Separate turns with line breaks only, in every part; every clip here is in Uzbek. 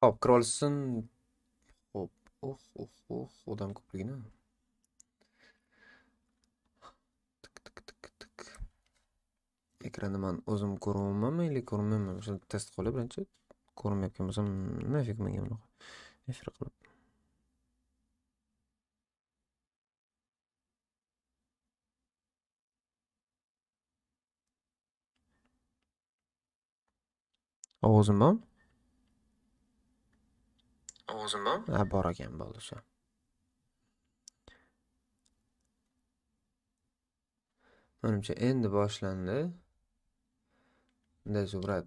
Hop, qirolsin. Hop. Odam ko'pligini. Ekranda men o'zim ko'ryapmanmi yoki ko'rmayapmanmi? O'sha test qilib birinchi ko'rmayotgan bo'lsam, nafik menga bunaqa. Efir qilib. Ovozim bormi? Ha, bor ekan, bo'ldi o'sha. Menimcha endi boshlandi. Bunday Zumrad.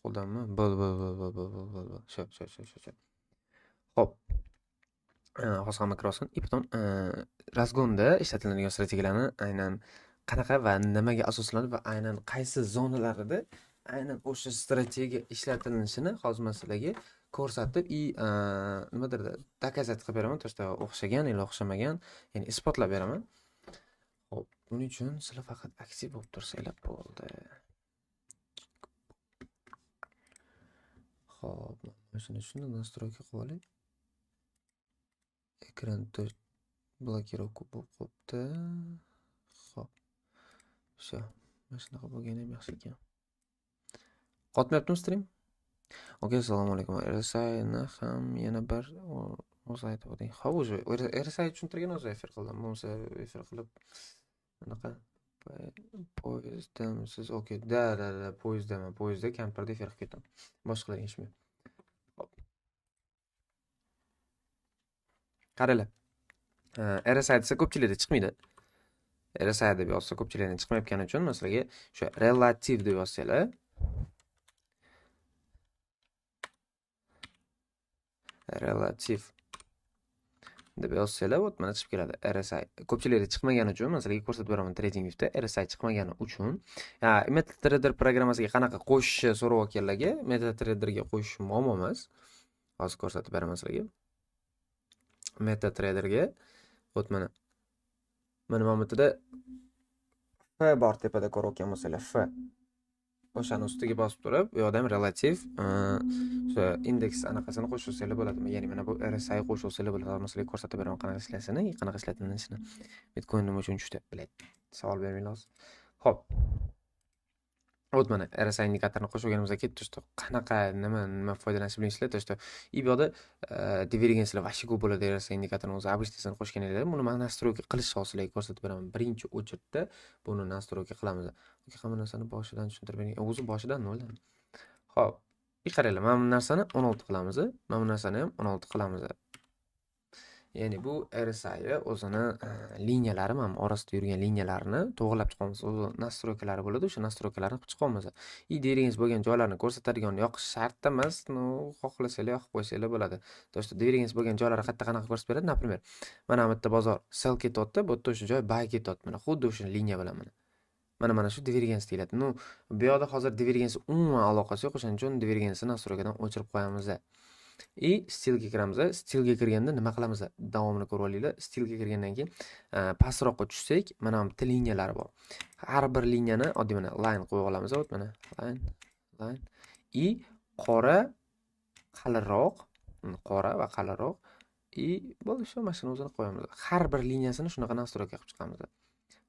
Odammi? Bo'ldi. Sho. Hop. Hozir hamma kirsin. И потом razgonda ishlatiladigan strategiyalarni aynan qanaqa va nimaga asoslanib va aynan qaysi zonalarida aynan o'sha strategiya ishlatilishini hozir men sizlarga ko'rsatib nimadir dokazat qilib beraman. То, что o'xshagan yoki o'xshamagan, ya'ni isbotlab beraman. Hop, buning uchun sizlar faqat aktiv bo'lib tursanglar bo'ldi. Hop, mana shuni настройка qilib olay. Ekran blokirovka bo'lib qopti. Hop. Sho. Mana shunaqa bo'lgani ham yaxshi ekan. Qotmayaptimi stream? Okey, assalomu alaykum. RSI'ni ham yana bir o'zi aytib o'ting. Ha, o'zi RSI tushuntirgan o'zi efir qildim. Bo'lmasa efir qilib anaqa poyezdamisiz? Okey, da, poyezddaman. Poyezdda kampirda efir qilib ketaman. Boshqalar eshitmaydi. Hop. Qaranglar. RSI desa ko'pchilikda chiqmaydi. RSI deb yozsa ko'pchilikdan chiqmayotgani uchun masalan o'sha relativ deb yozsanglar, relativ deb yozsanglar, вот mana chiqib keladi RSI. Ko'pchilikda chiqmagani uchun masalan ko'rsatib beraman TradingView'da RSI chiqmagani uchun. MetaTrader programmasiga qanaqa qo'shishni so'rayotganlarga MetaTraderga qo'shish muammo emas. Hozir ko'rsatib beraman sizlarga. MetaTraderga вот mana ma'lumotida F bor tepada ko'rayotgan bo'lsanglar, F. O'shani ustiga bosib turib, bu yoqda ham relativ o'sha indeks anaqasini qo'shsanglar bo'ladi. Ya'ni mana bu RSI qo'shsanglar bo'ladi. Masalan, ko'rsatib beraman qanaqa ishlasini, qanaqa ishlatilishini. Bitcoin nima uchun tushdi? Biladi. Savol bermanglar. Xo'p. Вот mana RSI indikatorni qo'shib olganimizda ketdi, что qanaqa nima foydalanish bilasizlar, то что bu yoqda divergensiyalar vashi ko'p bo'ladi RSI indikatorni o'zi обычныйсini qo'shganingizda, buni men настройка qilish hosiliga ko'rsatib beraman. Birinchi o'chirtda buni настройка qilamiz. Hamma narsani boshidan tushuntirib bering. O'zi boshidan noldan. Xo'p. Qaranglar, mana bu narsani 16 qilamiz. Mana bu narsani ham 16 qilamiz. Ya'ni bu RSI o'zini liniyalari, mana orasida yurgan liniyalarni to'g'rilab chiqamiz. O'zi настройкалari bo'ladi, o'sha настройкаларni qilib chiqamiz. Divergensiya bo'lgan joylarni ko'rsatadigan yoqish shart emas, xohlasanglar yoqib qo'ysanglar bo'ladi. То что divergensiya bo'lgan joylar qanaqa ko'rsatib beradi? Например, mana bu yerda bozor sell ketyapti, bu yerda o'sha joy buy ketyapti. Mana xuddi o'sha liniya bilan mana shu divergensiya deyiladi. Bu yoqda hozir divergensiya umuman aloqasi yo'q, o'shaning uchun divergensiyani настройкаdan o'chirib qo'yamiz. Stilga kiramiz. Stilga kirganda nima qilamiz? Davomini ko'rib olinglar. Stilga kirgandan keyin pastroqqa tushsak, mana bu liniyalari bor. Har bir liniyani oddiy mana line qo'yib olamiz. Mana line. Qora, qalinroq, qora va qalinroq. Bo'ldi, shu mashina o'zini qo'yamiz. Har bir liniyasini shunaqa настройка qilib chiqamiz.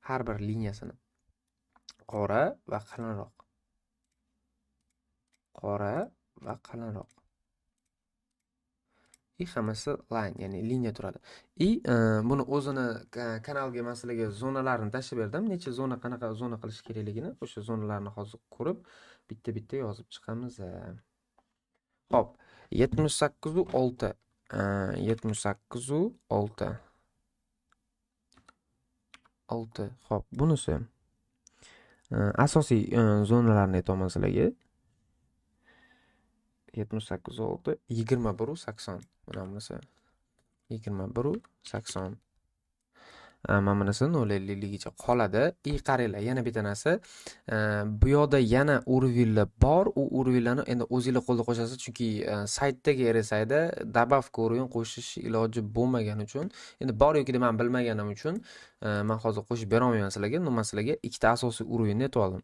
Har bir liniyasini qora va qalinroq. Qora va qalinroq. Hammasi line, ya'ni liniya turadi. Buni o'zini kanalga masalan zonalarni tashlab berdim. Necha zona, qanaqa zona qilish kerakligini o'sha zonalarni hozir ko'rib bitta yozib chiqamiz. Xo'p, 78.6. 78.6. 6. Xo'p, bunisi asosiy zonalarni aytaman sizlarga. 78.6, 21.80. Mana bunisi 21.80. Mana bunisi 0.50gacha qoladi. Qaranglar, yana bitta narsa. Bu yoqda yana urvillar bor. U urvillarni endi o'zingizlar qo'lda qo'shasiz, chunki saytdagi RSI'da добавка urvin qo'shish iloji bo'lmagani uchun, endi bor yoki men bilmaganim uchun men hozir qo'shib bera olmayman sizlarga. Men sizlarga ikkita asosiy urvinni aytib oldim.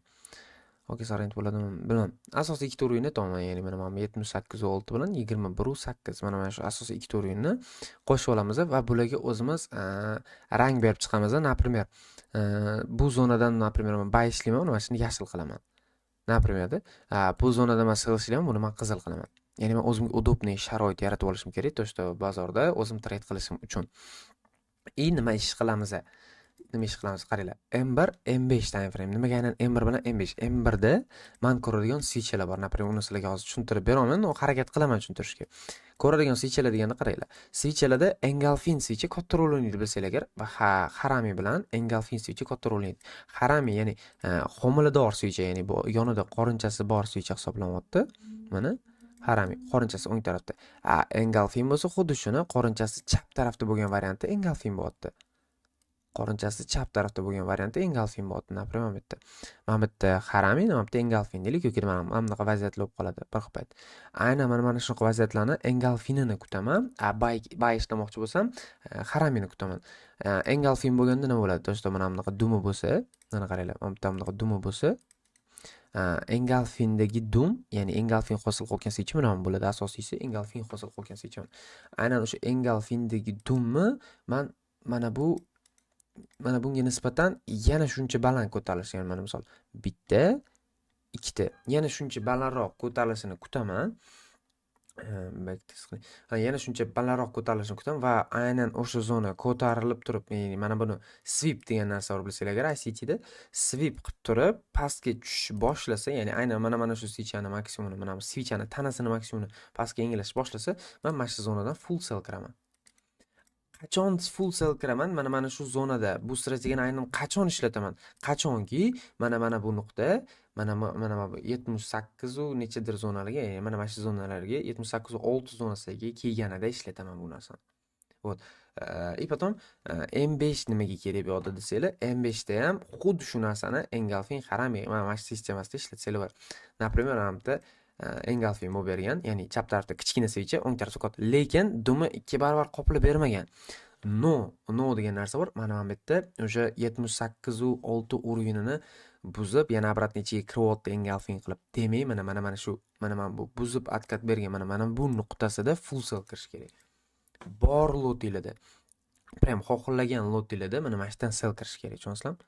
Hokazo rang bo'ladimi? Bilmadim. Asosiy ikkita o'rinni to'g'ri, ya'ni mana bu 78.6 bilan 21.8. Mana shu asosiy ikkita o'rinni qo'shib olamiz va bularga o'zimiz rang berib chiqamiz. Например, bu zonadan, например, men bay ishlayman, mana shuni yashil qilaman. Например, bu zonada men siz ishlayman, buni men qizil qilaman. Ya'ni men o'zimga удобный sharoit yaratib olishim kerak, to что bozorda o'zim trade qilishim uchun. Nima ish qilamiz? Nima ish qilamiz? Qaranglar. M1, M5 time frame. Nimaga aynan M1 bilan M5? M1 da men ko'radigan switchlar bor. Например, uni sizlarga hozir tushuntirib beraman, harakat qilaman tushuntirishga. Ko'radigan switchlar deganda qaranglar. Switchlarda engulfing switchi katta rol o'ynaydi bilsanglar agar va Harami bilan engulfing switchi katta rol o'ynaydi. Harami ya'ni homilador switch, ya'ni bu yonida qorinchasi bor switch hisoblanyapti. Mana Harami qorinchasi o'ng tarafda. Engulfing bo'lsa xuddi shuni qorinchasi chap tarafda bo'lgan varianti engulfing bo'lyapti. Qorinchasi chap tarafda bo'lgan varianti engulfing bo'lyapti. Например, mana bitta Harami, mana bitta engulfing deylik, yoki mana bunaqa vaziyatlar bo'lib qoladi bir payt. Aynan mana shunaqa vaziyatlarni engulfingini kutaman. Bay ishlamoqchi bo'lsam, Haramini kutaman. Engulfing bo'lganda nima bo'ladi? Do'stlar, mana bunaqa dumi bo'lsa, mana qaranglar, mana bitta bunaqa dumi bo'lsa, engulfingdagi dum, ya'ni engulfing hosil qilgan switch mana bu bo'ladi. Asosiysi engulfing hosil qilgan switch. Aynan o'sha engulfingdagi dumni mana bunga nisbatan yana shuncha baland ko'tarilishi, ya'ni mana misol bitta, ikkita, yana shuncha balandroq ko'tarilishini kutaman. Yana shuncha balandroq ko'tarilishini kutaman va aynan o'sha zona ko'tarilib turib, ya'ni mana buni sweep degan narsa bor bilsanglar agar ICT da sweep qilib turib pastga tushish boshlasa, ya'ni aynan mana shu switchani maksimumini, mana bu switchani tanasini maksimumini pastga yangilash boshlasa, men mana shu zonadan full sell kiraman. Qachon full sell kiraman? Mana shu zonada bu strategiyani aynan qachon ishlataman? Qachonki mana bu nuqta, mana 78 u nechadir zonalarga, ya'ni mana shu zonalarga 78 u 6 zonasiga kelganida ishlataman bu narsani. Вот. И потом M5 nimaga kerak bu yerda desanglar, M5 da ham xuddi shu narsani engulfing Harami mana shu sistemasida ishlatsanglar bor. Например, mana bitta engulfing bo'lib bergan, ya'ni chap tarafda kichkina switch, o'ng tarafda katta, lekin dumi 2 barobar qoplab bermagan. No degan narsa bor. Mana bu yerda o'sha 78 u 6 urinini buzib, yana обратно ichiga kiryapti engulfing qilib. Demak, mana shu bu buzib atkat bergan mana bu nuqtasida full sell kirish kerak. Bor lotilada, prям xohlagan lotilada mana shundan sell kirish kerak, tushunasizlarmi?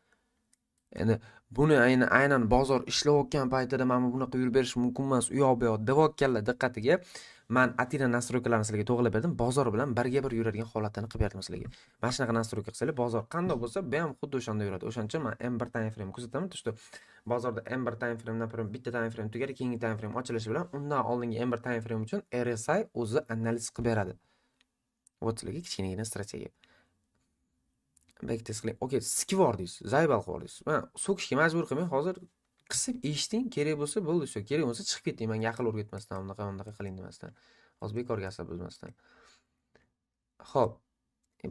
Endi buni aynan bozor ishlayotgan paytida mana bunaqa yurib berish mumkin emas. U yoq bu yoq devotganlar diqqatiga men Atina nastroykalarni sizlarga to'g'rilab berdim. Bozor bilan birga-bir yuradigan holatini qilib berdim sizlarga. Mana shunaqa nastroyka qilsanglar, bozor qanday bo'lsa, bu ham xuddi o'shanda yuradi. O'shaning uchun men M1 time frame ko'rsataman. To'g'ri, bozorda M1 time frame, например, bitta time frame tugadi, keyingi time frame ochilishi bilan undan oldingi M1 time frame uchun RSI o'zi analiz qilib beradi. Вот sizlarga kichkinagina strategiya. Backtask qiling. Okey, skivor deysiz, zaybal qildingiz. Men so'kishga majbur qilmang, hozir qisib eshiting, kerak bo'lsa bo'ldi, shu kerak bo'lsa chiqib keting, menga aql o'rgatmasdan, unaqa qiling demasdan. Hozir bekorga asab buzmasdan. Xo'p,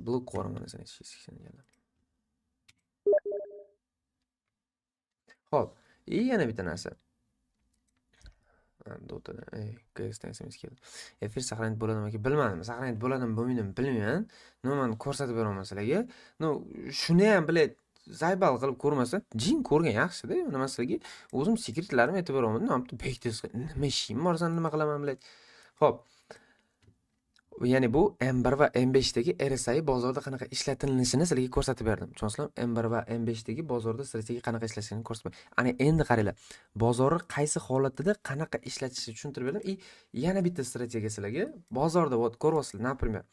blok qo'raman sen eshitishingizga. Xo'p, yana bitta narsa. Dotada, KSdan SMS keldi. Efir saqlanib bo'ladimi yoki bilmadim. Saqlanib bo'ladimi, bo'lmaydimi bilmayman. Men ko'rsatib beraman sizlarga. Shuni ham bilay, zaybal qilib ko'rmasa, jin ko'rgan yaxshi-da. Nima sizlarga o'zim sekretlarimni aytib beraman. Nima ishim bor, sen nima qilaman bilay. Xo'p. Ya'ni bu M1 va M5 dagi RSI bozorda qanaqa ishlatilishini sizlarga ko'rsatib berdim. Tushunasizlarmi? M1 va M5 dagi bozorda strategiya qanaqa ishlashini ko'rsatib berdim. Ana endi qaranglar. Bozorni qaysi holatida qanaqa ishlatishni tushuntirib berdim. Yana bitta strategiya sizlarga. Bozorda ko'ryapsizlar, например.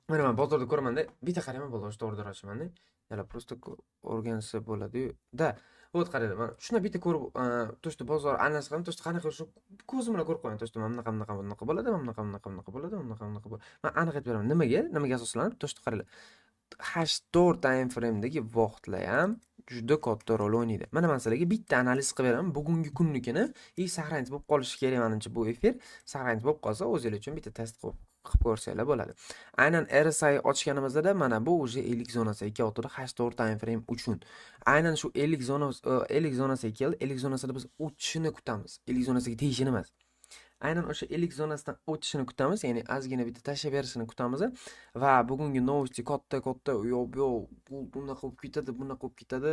Mana men bozorda ko'raman-da, bitta qarayman bo'ldi, o'sha order ochaman-da. Yana просто o'rgansa bo'ladi-yu. Da, вот qaranglar, mana shuni bitta ko'rib, to'shta bozor analiz qilib, to'shta qanaqa shu ko'zim bilan ko'rib qo'yaman. To'shta mana bunaqa bo'ladi, mana bunaqa bo'ladi. Men aniq aytib beraman. Nimaga asoslanib? To'shta qaranglar. H4 time frame'dagi vaqtlar ham juda katta rol o'ynaydi. Mana men sizlarga bitta analiz qilib beraman. Bugungi kunnikini, saqlanib bo'lib qolishi kerak menimcha bu efir. Saqlanib bo'lib qolsa, o'zingiz uchun bitta test qilib ko'rsanglar bo'ladi. Aynan RSI ochganimizda mana bu o'sha 50 zonasiga keldi, H4 time frame uchun. Aynan shu 50 zonasiga keldi. 50 zonasida biz o'tishini kutamiz. 50 zonasiga tegishini emas. Aynan o'sha elik zonasidan o'tishini kutamiz, ya'ni ozgina bitta tashlab berishini kutamiz va bugungi novosti katta u yoq bu yoq bu bunaqa bo'lib ketadi, bunaqa bo'lib ketadi.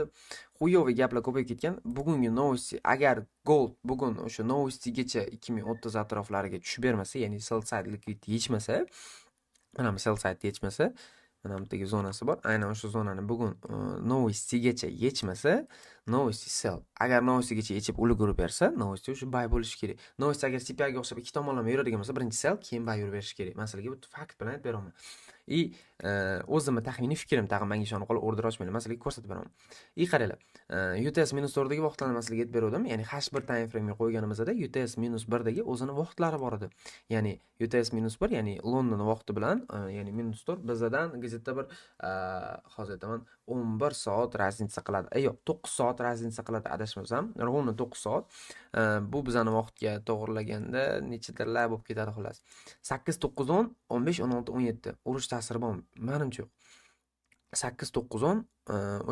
Xuyoviy gaplar ko'payib ketgan. Bugungi novosti agar Gold bugun o'sha novostigacha 2030 atroflariga tushib bermasa, ya'ni sell side liquidity yechmasa, mana bu sell side yechmasa, mana bu yerdagi zonasi bor. Aynan o'sha zonani bugun novostigacha yechmasa, novosti sell. Agar novostigacha yechib ulgurib bersa, novosti o'sha buy bo'lishi kerak. Novosti agar CPI ga o'xshab ikki tomonlama yuradigan bo'lsa, birinchi sell, keyin buy yuraverishi kerak. Masalaga bu fakt bilan aytib beraman. O'zimni taxminiy fikrim, tag'in menga ishonib qolib order ochmanglar, masalaga ko'rsatib beraman. Qaranglar. UTS -4dagi vaqtlarni masalaga aytib berdim. Ya'ni H1 time frame ga qo'yganimizda UTS -1dagi o'zini vaqtlari bor edi. Ya'ni UTS -1, ya'ni London vaqti bilan, ya'ni -4 bizdan gazetda bir hozir aytaman 11 soat raznica qiladi. Yo'q, 9 soat raznica qiladi adashmasam. Rovna 9 soat. Bu bizani vaqtga to'g'rilaganda nechadirlar bo'lib ketadi xolos. 8, 9, 10, 15, 16, 17. Urush ta'siri bormi? Menimcha 8, 9, 10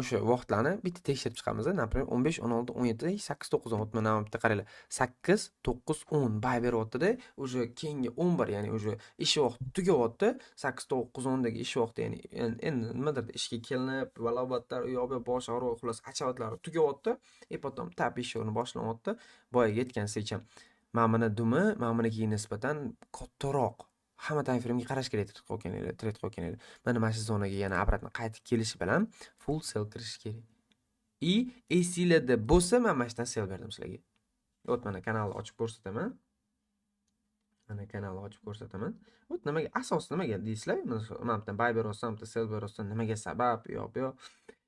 o'sha vaqtlarni bitta tekshirib chiqamiz. Napример, 15, 16, 17, 8, 9, 10 mana bitta qaranglar. 8, 9, 10 bay beryapti-da, o'sha keyingi 11, ya'ni o'sha ish vaqti tugayapti. 8, 9, 10 dagi ish vaqti, ya'ni endi nimadir ishga kelinib, balobatlar, u yoq bu yoq bosh og'riq, xullas achavatlar tugayapti. Potom tap ishini boshlanyapti. Boyaga aytgansicha, mana buni dumi, mana bunikiga nisbatan kattaroq. Hamma time frame ga qarash kerak trade qilganlar. Mana shu zonaga yana obratni qaytib kelishi bilan full sell kirish kerak. Esinglarda bo'lsa, men mana shundan sell berdim sizlarga. O't mana kanalni ochib ko'rsataman. Mana kanalni ochib ko'rsataman. O't nimaga asos nimaga deysizlar? Mana bitta buy berosam, bitta sell berosam nimaga sabab? Yo'q,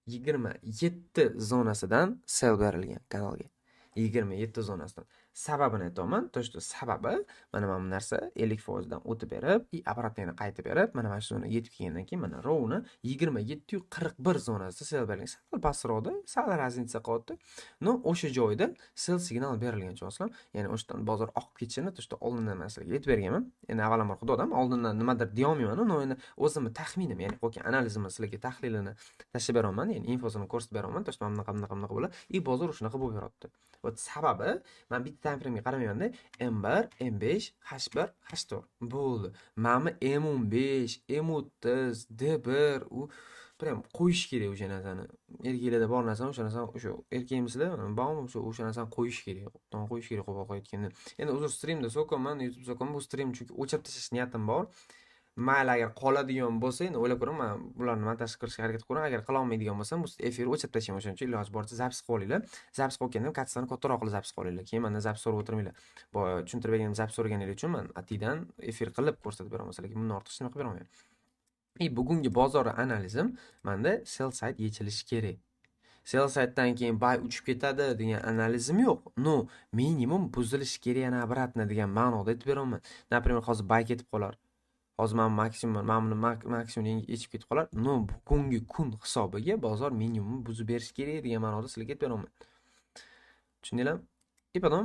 27 zonasidan sell berilgan kanalga. 27 zonasidan. Sababini aytaman. To'shto sababi mana bu narsa 50% dan o'tib berib, obratni qaytib berib, mana shu zona yetib kelgandan keyin mana rovni 2741 zonasida sell berilgan. Sal pastroqda, sal raznica qilyapti. No, o'sha joyda sell signal berilgan cho'slam, ya'ni o'shdan bozor oqib ketishini to'shto oldindan narsaga aytib berganman. Endi avvalambor xudodan oldindan nimadir deya olmayman, no, endi o'zimni taxminim, ya'ni qolgan analizimni sizlarga tahlilini tashlab beraman, ya'ni infosini ko'rsatib beraman. To'shto bunaqa bo'ladi. Bozor shunaqa bo'lib yuribdi. Sababi men bitta time frame ga qaramayman-da. M1, M5, H1, H4 bo'ldi. Mana M15, M30, D1 u prям qo'yish kerak o'sha narsani. Erkaklarda bor narsani o'sha narsani o'sha erkakmisizlar, bormi o'sha narsani qo'yish kerak. To'g'ri qo'yish kerak qo'yib qo'yayotganda. Endi uzr streamda so'kaman, YouTube so'kaman. Bu stream chunki o'chirib tashlash niyatim bor. Mayli agar qoladigan bo'lsa, endi o'ylab ko'raman, men bularni montaj qilishga harakat qilaman. Agar qila olmaydigan bo'lsam, bu efirni o'chirib tashlayman. O'shaning uchun iloji boricha zapis qilib olinglar. Zapis qilganda ham kattasini kattaroq qilib zapis qilib olinglar. Keyin mendan zapis so'rab o'tirmanglar. Bu tushuntirib berganim zapis so'raganingiz uchun men atidan efir qilib ko'rsatib beraman. Sizlarga bundan ortiq nima qilib beraman. Bugungi bozor analizim menda sell side yechilishi kerak. Sell side'dan keyin buy uchib ketadi degan analizim yo'q. No, minimum buzilishi kerak yana obratni degan ma'noda aytib beraman. Например, hozir buy ketib qolar. Hozir men maksimum yechib ketib qolar. No, bugungi kun hisobiga bozor minimum buzib berish kerak degan ma'noda sizlarga aytib beraman. Tushundinglarmi? Potom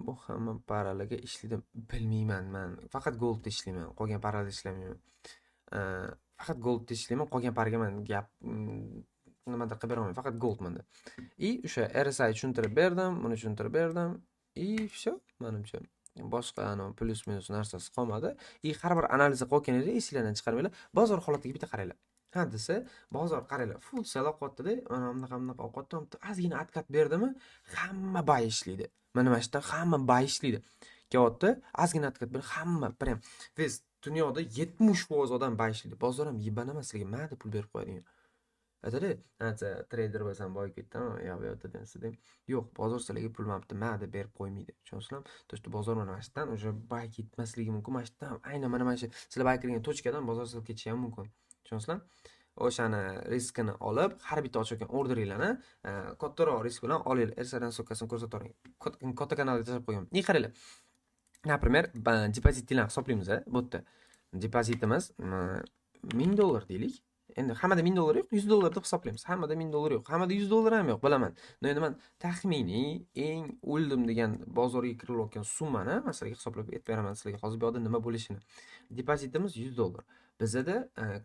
bu hamma parallelga ishlaydi, bilmayman men. Faqat goldda ishlayman, qolgan parallelda ishlamayman. Faqat goldda ishlayman, qolgan paraga men gap nimadir qilib beraman. Faqat gold menda. O'sha RSI tushuntirib berdim, buni tushuntirib berdim. Всё, menimcha boshqa plus minus narsasi qolmadi. Har bir analiz qilganingizda esingizdan chiqarmanglar. Bozor holatiga bitta qaranglar. Ha desa, bozor qaranglar, full sell oqyapti-da, mana oqyapti, ozgina atkat berdimi, hamma buy ishlaydi. Mana shu yerda hamma buy ishlaydi. Kelyapti, ozgina atkat ber, hamma prям vez dunyoda 70% odam buy ishlaydi. Bozor ham yibana emas, sizlarga mayda pul berib qo'yadigan. Aytadi, trader bo'lsam boy ketdimi, yo'q, yo'q, bozor sizlarga pul ma'da berib qo'ymaydi. Tushunasizlarmi? To'shto bozor mana shundan o'sha buy ketmasligi mumkin. Mana shundan, aynan mana shu sizlar buy kirgan tochkadan bozor sizlar ketishi ham mumkin. Tushunasizlar? O'shani riskini olib, har bitta ochayotgan orderinglarni kattaroq risk bilan olinglar. Ersadan so'kkasini ko'rsatavering. Katta kanalga tashlab qo'ygan. Qaranglar. Например, depozitlarni hisoblaymiz, bu yerda. Depozitimiz $1000 deylik. Endi hammada $1000 yo'q, $100 deb hisoblaymiz. Hammada $1000 yo'q, hammada $100 ham yo'q, bilaman. Endi men taxminiy eng o'ldim degan bozorga kirilayotgan summani masalan hisoblab aytib beraman sizlarga hozir bu yerda nima bo'lishini. Depozitimiz $100. Bizda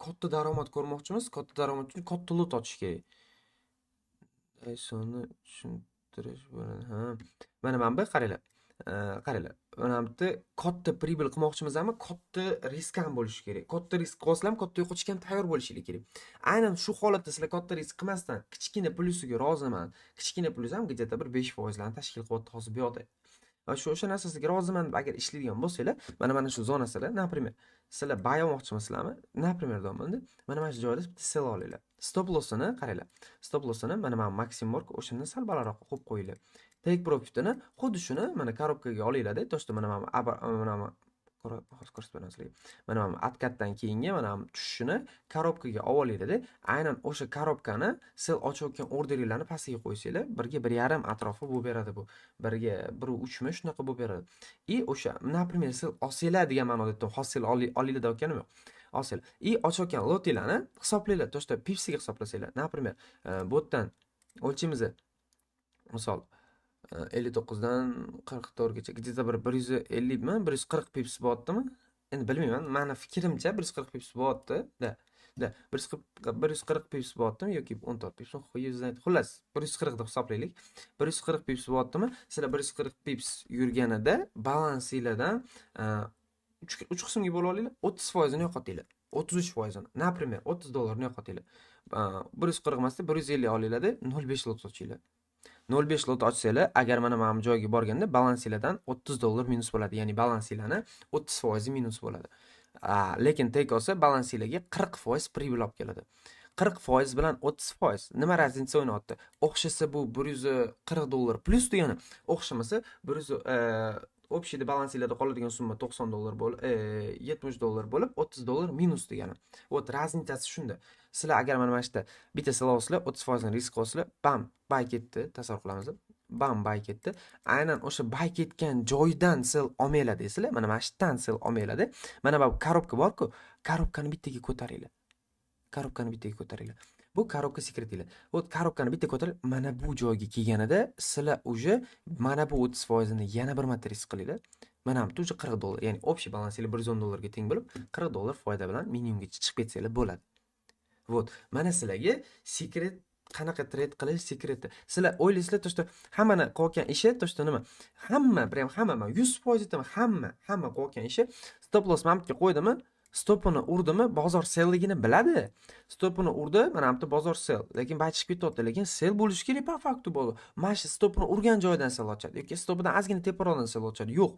katta daromad ko'rmoqchimiz, katta daromad uchun katta lot ochish kerak. Sonni tushuntirish bilan, mana bu qaranglar. qaranglar, mana bu yerda katta pribel qilmoqchimizmi, katta risk ham bo'lishi kerak. Katta risk qilsam, katta yo'qotishga ham tayyor bo'lishinglar kerak. Aynan shu holatda sizlar katta risk qilmasdan kichkina plyusiga roziman. Kichkina plyus ham где-то bir 5% larni tashkil qilyapti hozir bu yoqda. Va o'sha narsasiga roziman deb agar ishlaydigan bo'lsanglar, mana shu zonasida, например, sizlar buy olmoqchimisizlarmi? Например, deyapman-da. Mana shu joyda bitta sell olinglar. Stop lossini qaranglar. Stop lossini mana maksimum bor, o'shandan sal balandroq qo'yib qo'yinglar. Take profitini xuddi shuni mana korobkaga olinglar-da. To'shda mana hozir ko'rsatib sizlarga. Mana откатdan keyingi mana tushishini korobkaga olinglar-da. Aynan o'sha korobkani siz ochayotgan orderinglarni pastiga qo'ysanglar, 1.5 atrofi bo'lib beradi bu. 1.3 shunaqa bo'lib beradi. И o'sha, например, siz olsanglar degan ma'noda aytdim. Hosil olinglar deyotganim yo'q. Olsanglar. И ochayotgan lotinglarni hisoblanglar. To'shda pipsiga hisoblasanglar. Например, bu yerdan o'lchimiz misol 59 dan 44 gacha где-то bir 150 mi, 140 pips bo'lyaptimi? Endi bilmayman, meni fikrimcha 140 pips bo'lyapti-da. 140 pips bo'lyaptimi yoki 14 pips? Xullas, 140 deb hisoblaylik. 140 pips bo'lyaptimi? Sizlar 140 pips yurganida balansinglardan 3 qismga bo'lib olinglar, 30% ni yo'qotinglar. 33%ni, например, $30 ni yo'qotinglar. 140 emasda 150 olinglar-da, 0.5 lot sochinglar. 0.5 lot ochsanglar, agar mana bu joyga borganda balansinglardan $30 minus bo'ladi. Ya'ni balansinglarni 30% minus bo'ladi. Lekin take olsa balansinglarga 40% pribel olib keladi. 40% bilan 30% nima raznica o'ynayapti? O'xshasa bu $140 plus degani, o'xshamasa общий balansinglarda qoladigan summa $90 bo'lib, $70 bo'lib, $30 minus degani. Вот raznicasi shunda. Sizlar agar mana shu yerda bitta sell olsanglar, 30% risk olsanglar, bam, buy ketdi, tasavvur qilamiz. Bam, buy ketdi. Aynan o'sha buy ketgan joydan sell olmanglar deysizlar, mana shu yerdan sell olmanglar-da. Mana bu korobka bor-ku, korobkani bittaga ko'taringlar. Korobkani bittaga ko'taringlar. Bu korobka sekretinglar. Вот korobkani bitta ko'tarib, mana bu joyga kelganida sizlar уже mana bu 30% ni yana bir marta risk qilinglar. Mana bu уже $40, ya'ni общий balansinglar $110 ga teng bo'lib, $40 foyda bilan minimumga chiqib ketsanglar bo'ladi. Вот, mana sizlarga sekret qanaqa trade qilish sekreti. Sizlar o'ylaysizlar, to'shda hammani qilgan ishi, to'shda nima? Hamma 100% aytaman, hamma qilgan ishi stop loss mamtga qo'ydimi? Stopini urdimi, bozor sellligini biladi. Stopini urdi, mana bu bozor sell, lekin bay chiqib ketyapti, lekin sell bo'lishi kerak po faktu bo'ldi. Mana shu stopini urgan joydan sell ochadi yoki stopidan ozgina teparoqdan sell ochadi. Yo'q.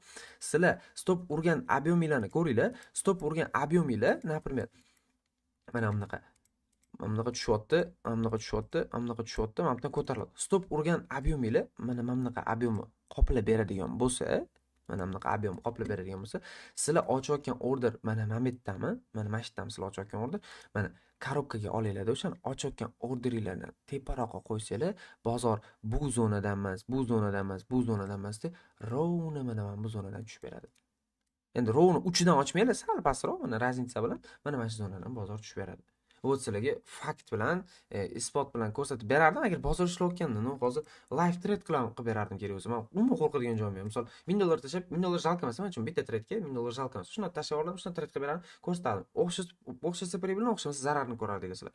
Sizlar stop urgan объемlarni ko'ringlar. Stop urgan объемlar, например, mana bunaqa tushyapti, mana bunaqa ko'tariladi. Stop urgan объемlar, mana bunaqa объемni qoplab beradigan bo'lsa, mana bunaqa объем qoplab beradigan bo'lsa, sizlar ochayotgan order mana bu yerdami? Mana shu yerdami sizlar ochayotgan order? Mana korobkaga olinglar-da, o'shani ochayotgan orderinglarni teparoqqa qo'ysanglar, bozor bu zonadan emas, bu zonadan emas, bu zonadan emas deb rovna mana bu zonadan tushib beradi. Endi rovni uchidan ochmaylar, sal pastroq, mana raznica bilan mana shu zonadan bozor tushib beradi. Вот sizlarga fakt bilan, isbot bilan ko'rsatib berardim agar bozor ishlayotganda. Hozir live trade qilib berardim kerak bo'lsa. Men umuman qo'rqadigan joyim yo'q. Misol $1000 tashab, $1000 jalq emas, men uchun bitta trade'ga $1000 jalq emas. Shuni tashlab yubordim, shuni trade qilib berardim, ko'rsatardim. O'xshasa pribelni, o'xshamasa zararni ko'rardinglar sizlar.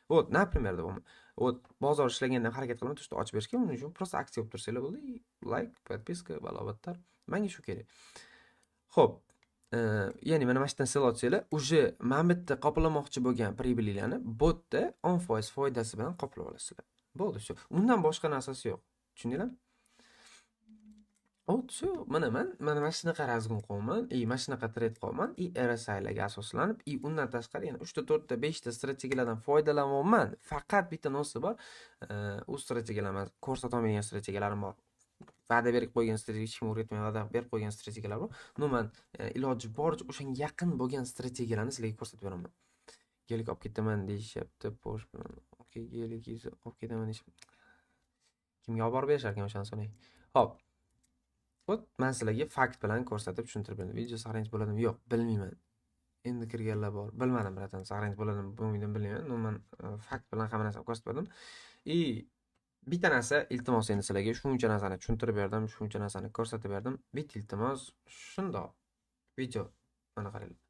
Вот, например, deyapman. Вот bozor ishlaganda harakat qilaman, to'shda ochib berishga, uning uchun просто aksiya olib tursanglar bo'ldi. Like, подписка, balobatlar. Menga shu kerak. Xo'p, ya'ni mana shu yerdan sell ochsanglar, уже mana bu yerda qoplamoqchi bo'lgan pribelinglarni botda 10% foydasi bilan qoplab olasizlar. Bo'ldi shu. Undan boshqa narsasi yo'q. Tushundinglarmi? Shu, mana shunaqa razgon qilman, mana shunaqa trade qilman, RSI'larga asoslanib, undan tashqari yana 3 ta, 4 ta, 5 ta strategiyalardan foydalanyapman. Faqat bitta nosi bor. U strategiyalar ko'rsata olmaydigan strategiyalarim bor. Va'da berib qo'ygan strategiya, hech kim o'rgatmay va'da berib qo'ygan strategiyalar bor. Men iloji boricha o'shanga yaqin bo'lgan strategiyalarni sizlarga ko'rsatib beraman. Gelik olib ketaman deyishyapti, Porsche bilan. Okey, gelik olib ketaman deyishyapti. Kimga olib borib berishar ekan o'shani so'rang. Xo'p. Men sizlarga fakt bilan ko'rsatib tushuntirib berdim. Video saqlanch bo'ladimi? Yo'q, bilmayman. Endi kirganlar bor. Bilmadim, bratan, saqlanch bo'ladimi, bo'lmaydimi bilmayman. Men fakt bilan hamma narsani ko'rsatib berdim. Bitta narsa iltimos, endi sizlarga shuncha narsani tushuntirib berdim, shuncha narsani ko'rsatib berdim. Bitta iltimos, shundoq video mana qaranglar.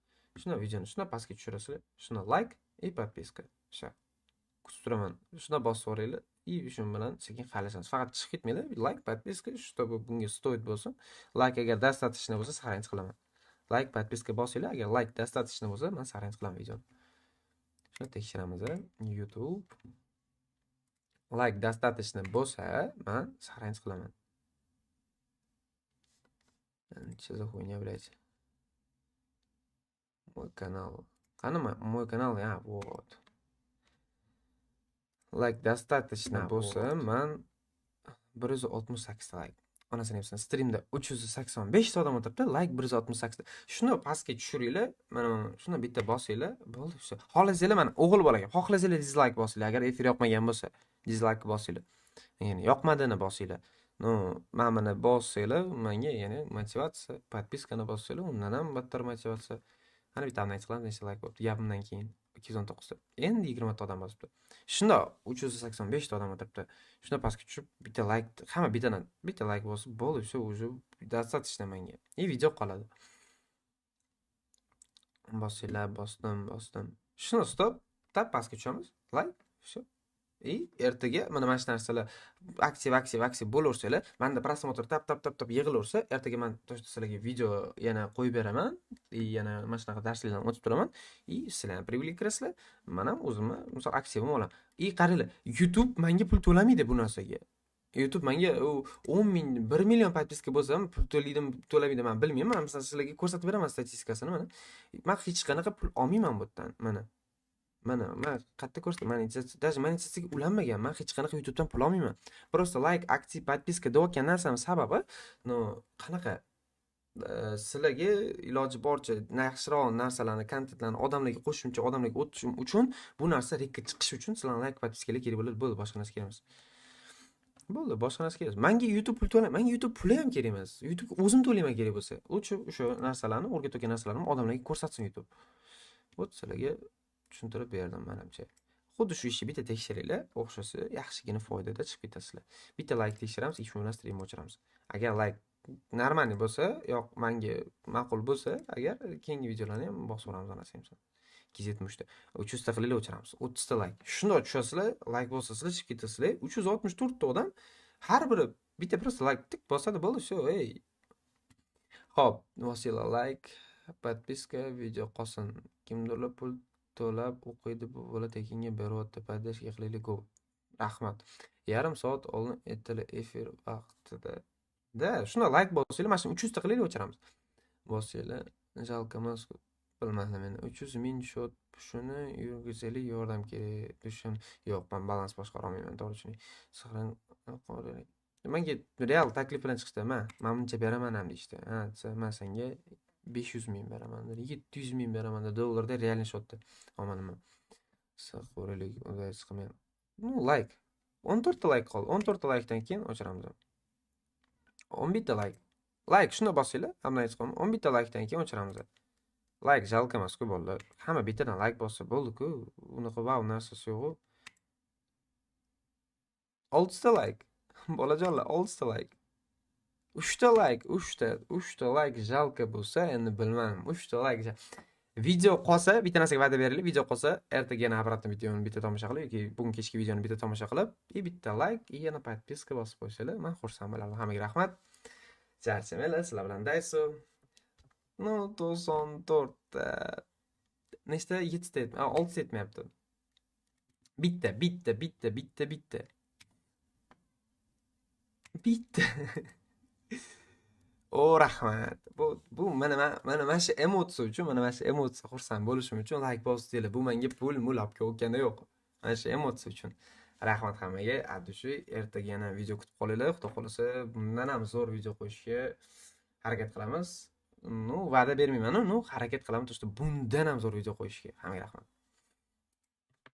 Shuna videoni shuna pastga tushirasizlar. Shuna like и подписка. Все. kutib turaman. Shuna bosib yuboringlar. И shu bilan sekin xayrlashamiz. Faqat chiqib ketmanglar. Like, подписка, чтобы bunga stoit bo'lsin. Like agar достаточно bo'lsa, saqlanch qilaman. Like, подписка bosinglar. Agar like достаточно bo'lsa, men saqlanch qilaman videoni. Shuni tekshiramiz. YouTube like достаточно bo'lsa, men saqlanch qilaman. Что за хуйня, блядь? Мой канал. Мой канал, вот. Like достаточно bo'lsa, men 168 ta like. Onasini aytsan, streamda 385 ta odam o'tiribdi, like 168 ta. Shuni pastga tushiringlar, mana shuni bitta bosinglar, bo'ldi shu. Xohlasanglar mana o'g'il bolaga, xohlasanglar dislike bosinglar, agar efir yoqmagan bo'lsa, dislike bosinglar. Ya'ni yoqmadini bosinglar. No, mana bossanglar, menga ya'ni motivatsiya, подпискani bossanglar, undan ham battar motivatsiya. Ana bitamni aytib necha like bo'libdi gapimdan keyin 219 ta. Endi 20 ta odam bosibdi. Shunda 385 ta odam o'tiribdi. Shunda pastga tushib bitta like, hamma bitta like bosib bo'ldi, shu уже достаточно menga. Video qoladi. Bosinglar, bosdim. Shuni stop, tab pastga tushamiz. Like, shu. Ertaga mana shu narsalar aktiv bo'laversanglar, menda prosmotr tap yig'ilaversa, ertaga men sizlarga video yana qo'yib beraman, yana mana shunaqa darslardan o'tib turaman, sizlar ham privileg kirasizlar, men ham o'zimni misol aksiya olaman. Qaranglar, YouTube menga pul to'lamaydi bu narsaga. YouTube menga 10 ming, 1 million podpiska bo'lsa ham pul to'lamaydi, men bilmayman. Men sizlarga ko'rsatib beraman statistikasini mana. Men hech qanaqa pul olmayman bu yerdan, mana. Men qayerda ko'rsatdim? Даже monetizatsiyaga ulanmagan. Men hech qanaqa YouTubedan pul olmayman. Просто like, aktiv, podpiska deyotgan narsamning sababi, qanaqa sizlarga iloji boricha yaxshiroq narsalarni, kontentlarni odamlarga qo'shimcha odamlarga o'tish uchun, bu narsa rekka chiqish uchun sizlarning like, podpiskalar kerak bo'ladi. Bo'ldi, boshqa narsa kerak emas. Bo'ldi, boshqa narsa kerak emas. Menga YouTube pul to'layman. Menga YouTube puli ham kerak emas. YouTube o'zim to'layman kerak bo'lsa. O'sha narsalarni, o'rgatayotgan narsalarni odamlarga ko'rsatsin YouTube. Bo't sizlarga tushuntirib berdim menimcha. Xuddi shu ishni bitta tekshiringlar, o'xshasa yaxshigina foydada chiqib ketasizlar. Bitta like tekshiramiz, ish bilan stream o'chiramiz. Agar like normalniy bo'lsa, yo'q menga ma'qul bo'lsa, agar keyingi videolarni ham bosib o'ramiz onasi ham. 270 ta. 300 ta qilib o'chiramiz. 30 ta like. Shunda tushasizlar, like bosasizlar, chiqib ketasizlar. 364 ta odam har biri bitta просто like tik bosadi, bo'ldi, shu. Xo'p, bosinglar like, podpiska, video qolsin. Kimdirlar pul to'lab o'qiydi, bu bola tekinga beryapti, podдержка qilaylik. Rahmat. Yarim soat oldin ertaga efir vaqtida. Shuna like bosinglar, mana shuni 300 ta qilaylik o'chiramiz. Bosinglar, jalka emas, bilmadim men. 300 ming shot shuni yurgizaylik, yordam kerak. Dushim yo'q, men balans boshqara olmayman, to'g'ri tushuning. Saqlan qo'yaylik. Menga real taklif bilan chiqdi, men buncha beraman ham deydi. Men senga 500 ming beraman, 700 ming beraman dollarda realniy shotda. Ammo nima? Saqo'ralik unday chiqmaydi. Like. 14 ta like qoldi. 14 ta like dan keyin o'chiramiz. 11 ta like. Like shuni bosinglar, hamma aytib 11 ta like dan keyin o'chiramiz. Like jalka emas-ku bolalar. Hamma bittadan like bossa bo'ldi-ku. Unaqa wow narsasi yo'q-ku. 6 ta like. Bolajonlar, 6 ta like. 3 ta like, 3 ta like jalka bo'lsa, endi bilmadim. 3 ta like. Video qolsa, bitta narsaga va'da beringlar. Video qolsa, ertaga yana обратно videoni bitta tomosha qilib yoki bugun kechki videoni bitta tomosha qilib, bitta like, yana podpiska bosib qo'ysalar, men xursand bo'laman. Hammaga rahmat. Charchamanglar, sizlar bilan dayso. 94 ta. Nechta? 7 ta, 6 ta etmayapti. Bitta. O rahmat. Bu mana shu emotsiya uchun, mana shu emotsiya xursand bo'lishim uchun like bosdinglar. Bu menga pul olib kelgani yo'q. Mana shu emotsiya uchun. Rahmat hammaga. Adushu ertaga yana video kutib qolinglar. Xudo xolasa bundan ham zo'r video qo'yishga harakat qilamiz. Va'da bermayman, harakat qilaman, bundan ham zo'r video qo'yishga. Hammaga rahmat.